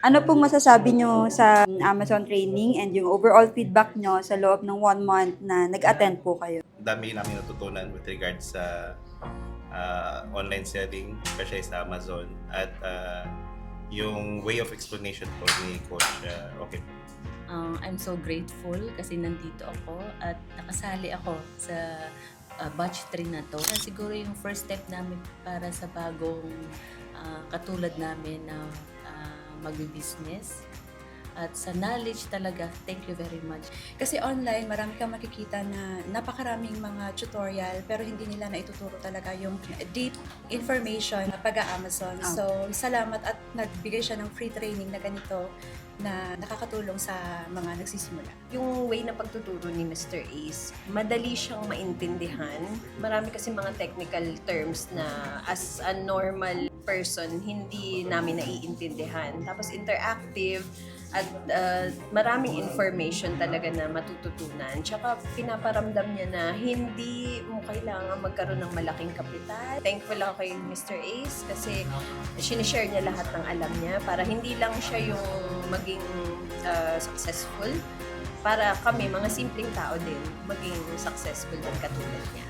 Ano pong masasabi nyo sa Amazon training and yung overall feedback nyo sa loob ng 1 month na nag-attend po kayo? Dami namin natutunan with regards sa online selling, especially sa Amazon. At yung way of explanation po ni Coach, okay po. I'm so grateful kasi nandito ako at nakasali ako sa batch 3 na to. Siguro yung first step namin para sa bagong katulad namin na magbi-business. At sa knowledge talaga, thank you very much. Kasi online, marami kang makikita na napakaraming mga tutorial pero hindi nila naituturo talaga yung deep information na pag-Amazon. So, salamat at nagbigay siya ng free training na ganito na nakakatulong sa mga nagsisimula. Yung way na pagtuturo ni Mr. Ace, madali siyang maintindihan. Marami kasi mga technical terms na as a normal person, hindi namin naiintindihan. Tapos interactive at maraming information talaga na matututunan. Tsaka pinaparamdam niya na hindi mo kailangan magkaroon ng malaking kapital. Thankful ako kay Mr. Ace kasi sinishare niya lahat ng alam niya para hindi lang siya yung maging successful, para kami, mga simpleng tao din, maging successful din katulad niya.